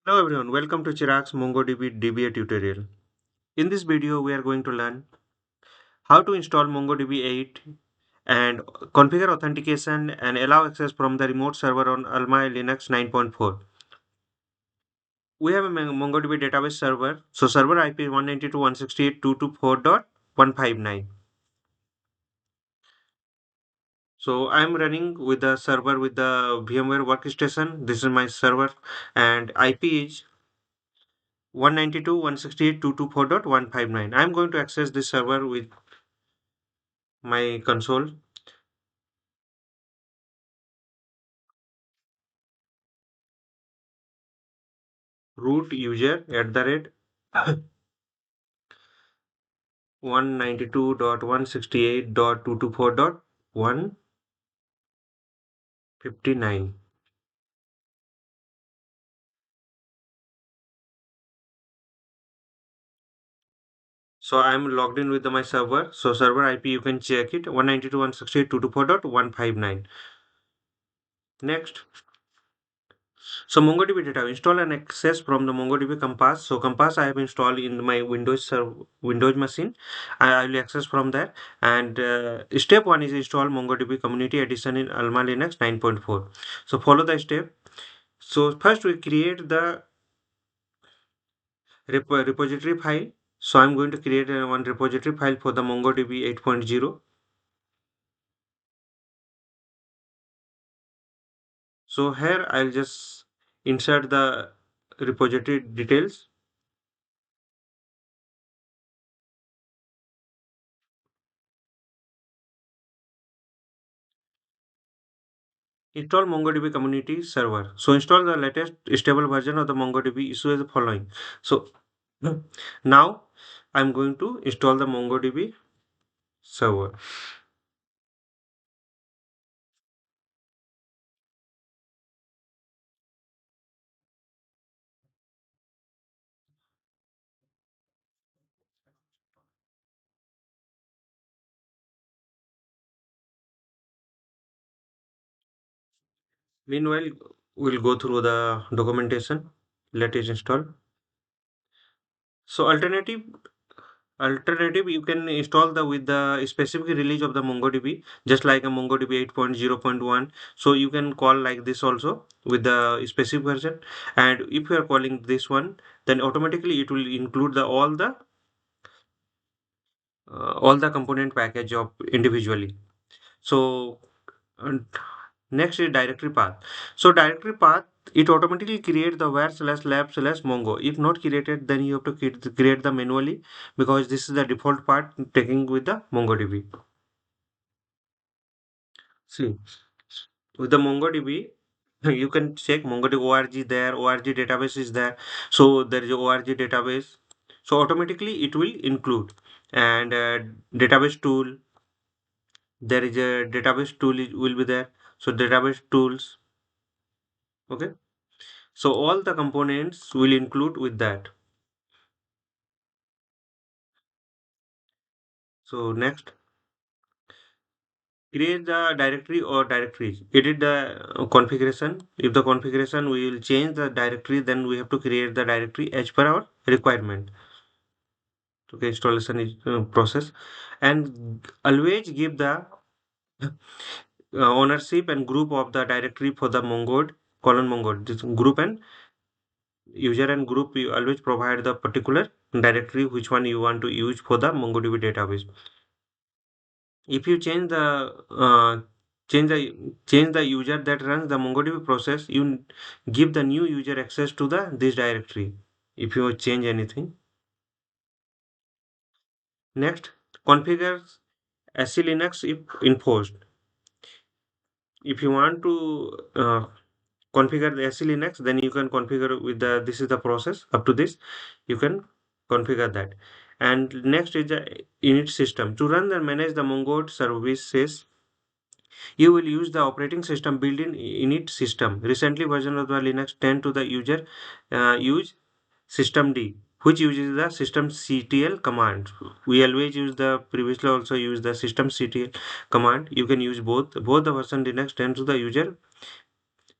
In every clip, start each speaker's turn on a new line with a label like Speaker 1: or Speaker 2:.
Speaker 1: Hello everyone, welcome to Chirag's MongoDB DBA tutorial. In this video, we are going to learn how to install MongoDB 8 and configure authentication and allow access from the remote server on AlmaLinux 9.4. We have a MongoDB database server. So server IP is 192.168.224.159. So I'm running with the server with the VMware workstation. This is my server and IP is 192.168.224.159. I'm going to access this server with my console. Root user at the rate 192.168.224.159. So I'm logged in with my server. So server IP you can check it 192.168.224.159. Next. So MongoDB data install and access from the MongoDB Compass. So Compass I have installed in my Windows machine. I will access from there. And step one is install MongoDB Community Edition in Alma Linux 9.4. So follow the step. So first we create the repository file. So I'm going to create one repository file for the MongoDB 8.0. So here I'll just insert the repository details. Install MongoDB community server. So install the latest stable version of the MongoDB issue as the following. So now I'm going to install the MongoDB server. Meanwhile, we'll go through the documentation. Let it install. So alternative you can install the with the specific release of the MongoDB, just like a MongoDB 8.0.1. So you can call like this also with the specific version. And if you are calling this one, then automatically it will include the all the component package of individually. So and next is directory path. So directory path, it automatically create the where slash lab slash mongo. If not created, then you have to create the manually, because this is the default part taking with the MongoDB. See, with the MongoDB, you can check MongoDB org there, org database is there. So there is a org database. So automatically it will include, and database tool. There is a database tool will be there. So database tools. Okay. So all the components will include with that. So next, create the directory or directories. Edit the configuration. If the configuration we will change the directory, then we have to create the directory as per our requirement. Okay, installation is process, and always give the ownership and group of the directory for the Mongod. This group and user and group, you always provide the particular directory which one you want to use for the MongoDB database. If you change the user that runs the MongoDB process, you give the new user access to the this directory if you change anything. Next, configure SC-Linux if enforced. If you want to configure the SC-Linux, then you can configure with the this is the process. Up to this, you can configure that. And next is the init system. To run and manage the Mongo services, you will use the operating system built-in init system. Recently version of the Linux 10 to the user use systemd, which uses the systemctl command. We always use the previously also use the systemctl command. You can use both the version Linux 10 to the user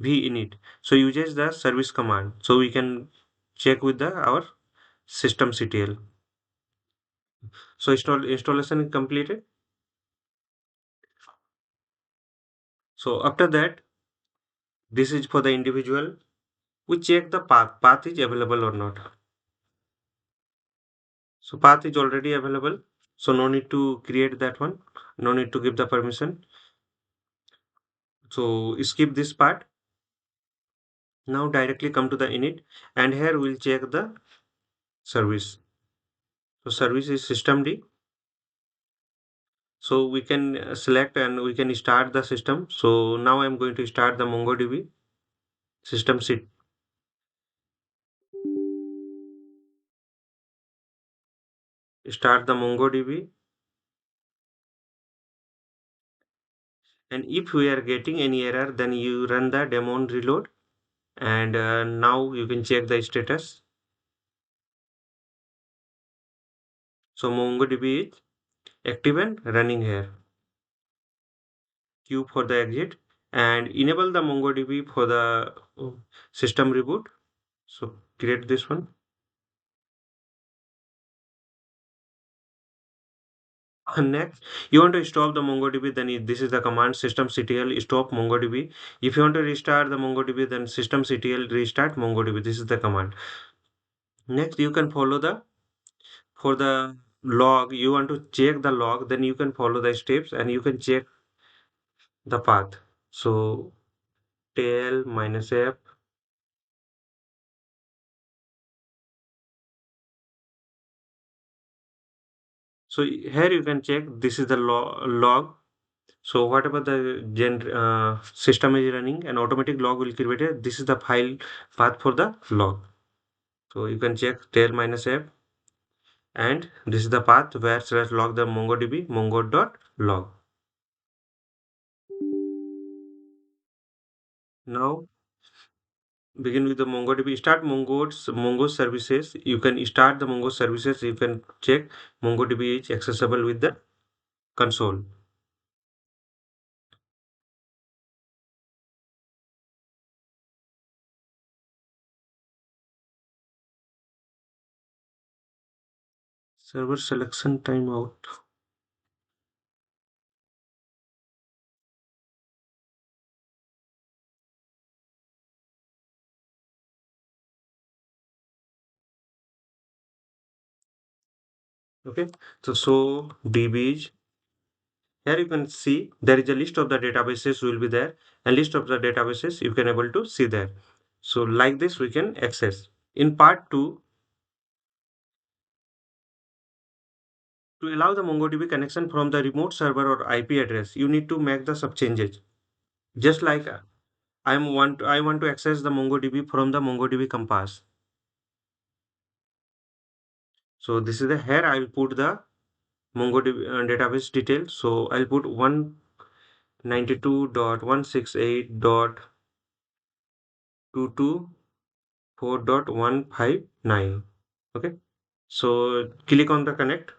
Speaker 1: init. So uses the service command. So we can check with the our systemctl. So installation is completed. So after that, this is for the individual. We check the path. Path is available or not. So path is already available. So no need to create that one. No need to give the permission. So skip this part. Now directly come to the init, and here we'll check the service. So service is systemd. So we can select and we can start the system. So now I'm going to start the MongoDB system sit. Start the MongoDB, and if we are getting any error, then you run the daemon reload, and now you can check the status. So MongoDB is active and running here. Q for the exit, and enable the MongoDB for the system reboot. So create this one. Next, you want to stop the MongoDB, then this is the command systemctl stop MongoDB. If you want to restart the MongoDB, then systemctl restart MongoDB. This is the command. Next, you can follow the for the log. You want to check the log, then you can follow the steps and you can check the path. So tail minus f. So here you can check this is the log. So whatever the system is running, an automatic log will create it. This is the file path for the log. So you can check tail minus f, and this is the path where slash log the MongoDB mongo.log. Now begin with the MongoDB. Start Mongo services. You can start the Mongo services. You can check MongoDB is accessible with the console. Server selection timeout. Okay, so DBs. Here you can see there is a list of the databases will be there, and list of the databases you can able to see there. So like this we can access. In part 2, to allow the MongoDB connection from the remote server or IP address, you need to make the sub changes. Just like I want to access the MongoDB from the MongoDB compass. So this is the here I will put the MongoDB database details. So I'll put 192.168.224.159. Okay. So click on the connect.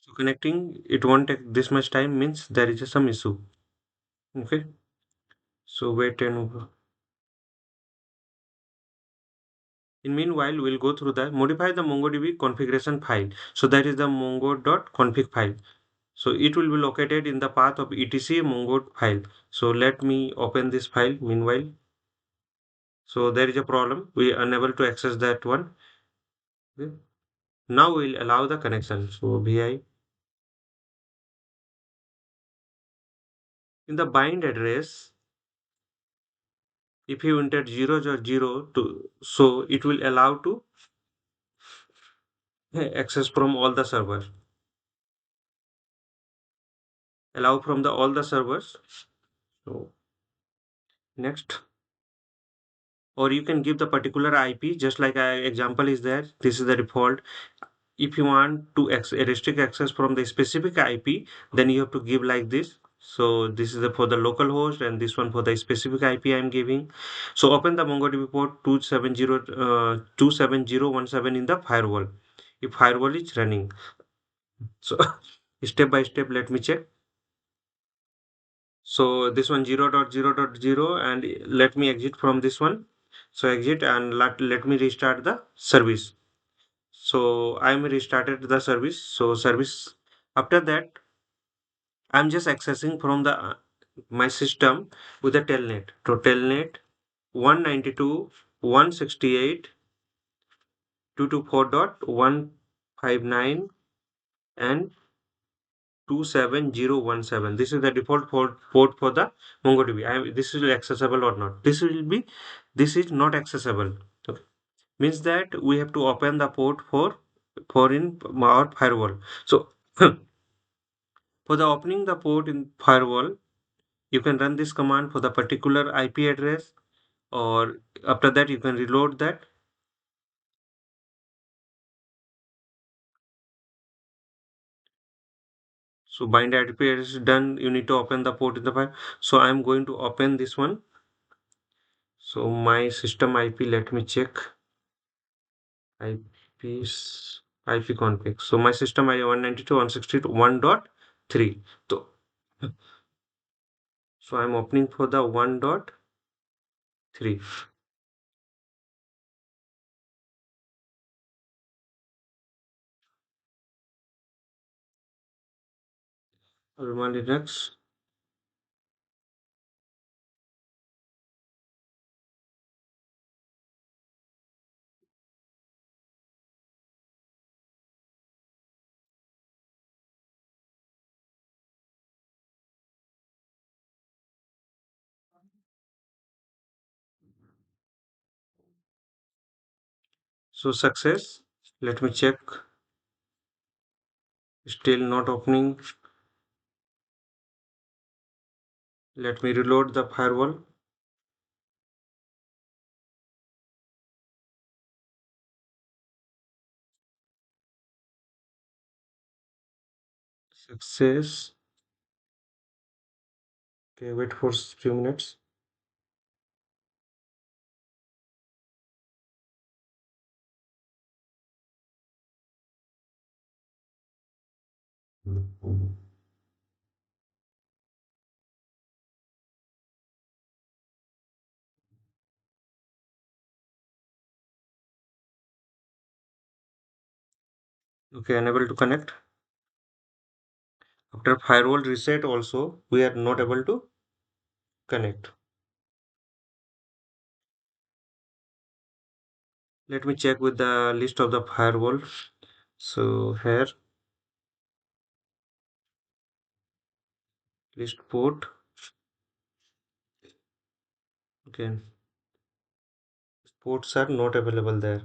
Speaker 1: So connecting, it won't take this much time, means there is some issue. Okay. So wait and in meanwhile, we'll go through the modify the MongoDB configuration file. So that is the mongo.config file. So it will be located in the path of etc mongo file. So let me open this file meanwhile. So there is a problem. We are unable to access that one. Okay. Now we'll allow the connection. So vi in the bind address, if you enter 0 to, so it will allow to access from all the servers. Allow from the all the servers. So next. Or you can give the particular IP, just like example is there. This is the default. If you want to restrict access from the specific IP, then you have to give like this. So this is for the local host, and this one for the specific IP I'm giving. So open the MongoDB port 27017 in the firewall. If firewall is running, so step by step, let me check. So this one 0.0.0, and let me exit from this one. So exit, and let me restart the service. So I'm restarted the service. So service, after that, I'm just accessing from the my system with the telnet. So telnet 192.168.224.159 and 27017. This is the default port for the MongoDB. This is accessible or not. This is not accessible. Okay. Means that we have to open the port for in our firewall. So for the opening the port in firewall, you can run this command for the particular IP address, or after that you can reload that. So bind IP address is done. You need to open the port in the file. So I'm going to open this one. So my system IP, let me check. IPs IP config. So my system I 192.168.1.3. So I'm opening for the 1.3. AlmaLinux. So success. Let me check. Still not opening. Let me reload the firewall. Success. Okay, wait for few minutes. Okay, unable to connect. After firewall reset also, we are not able to connect. Let me check with the list of the firewall. So here, list port. Okay, ports are not available there.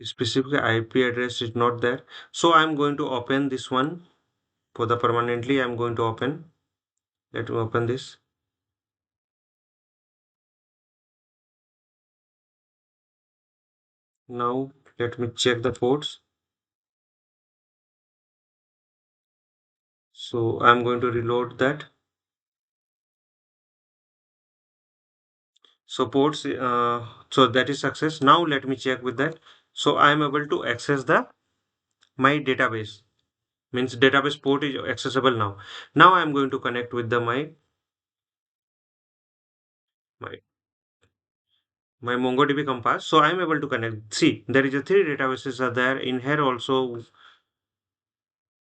Speaker 1: Specific IP address is not there. So I'm going to open this one for the permanently. I'm going to open. Let me open this. Now let me check the ports. So I'm going to reload that. So ports, so that is success. Now let me check with that. So I am able to access the my database. Means database port is accessible now. Now I am going to connect with the my my MongoDB Compass. So I am able to connect. See, there is a three databases are there in here also.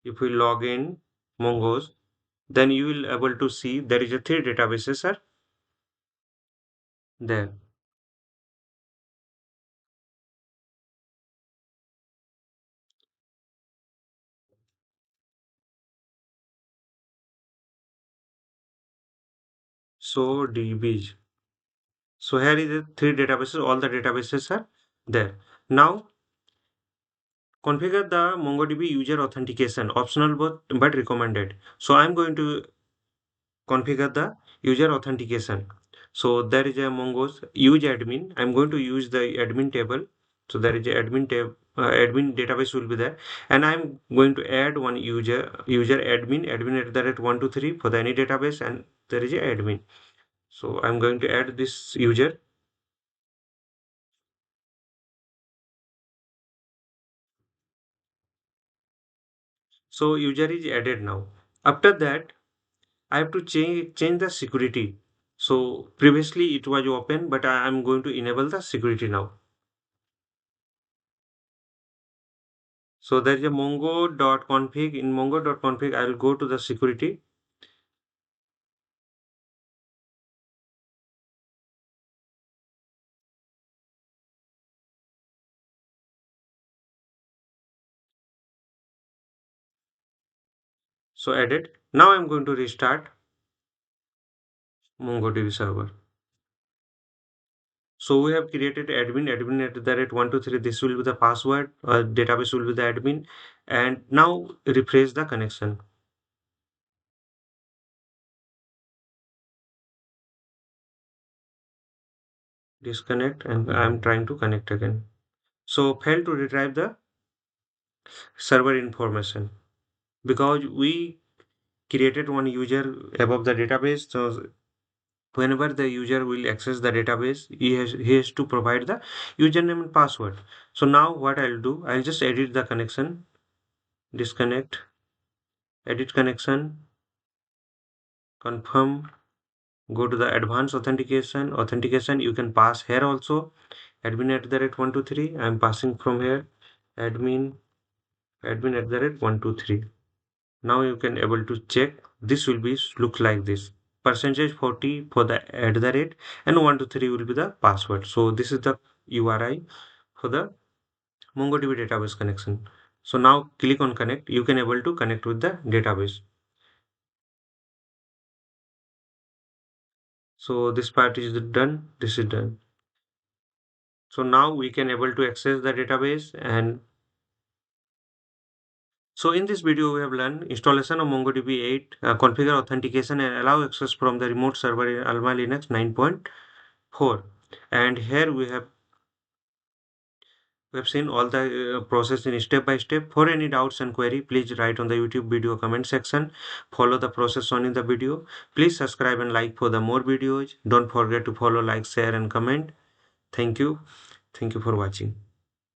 Speaker 1: If we log in Mongosh, then you will able to see there is a three databases are there. So DB. So here is the three databases. All the databases are there. Now Configure the MongoDB user authentication, optional but recommended. So I'm going to configure the user authentication. So there is a Mongosh use admin. I'm going to use the admin table. So there is a admin tab, admin database will be there, and I'm going to add one user admin at the rate 123 for the any database, and there is a admin. So I'm going to add this user. So user is added now. After that, I have to change the security. So previously it was open, but I am going to enable the security now. So there is a mongo.config. In mongo.config, I will go to the security. So added. Now I'm going to restart MongoDB server. So we have created admin at the rate 123. This will be the password. Database will be the admin. And now refresh the connection. Disconnect, and I'm trying to connect again. So fail to retrieve the server information because we created one user above the database. So whenever the user will access the database, he has to provide the username and password. So now what I'll do, I'll just edit the connection, disconnect, edit connection, confirm, go to the advanced authentication. You can pass here also, admin at the rate 123. I'm passing from here, admin at the rate 123. Now you can able to check. This will be look like this, percentage 40 for the at the rate, and 123 will be the password. So this is the URI for the MongoDB database connection. So now click on connect. You can able to connect with the database. So this part is done. This is done. So now we can able to access the database. And so in this video we have learned installation of MongoDB 8, configure authentication and allow access from the remote server in AlmaLinux 9.4. And here we have seen all the process in step by step. For any doubts and query, please write on the YouTube video comment section. Follow the process on in the video. Please subscribe and like for the more videos. Don't forget to follow, like, share and comment. Thank you. Thank you for watching.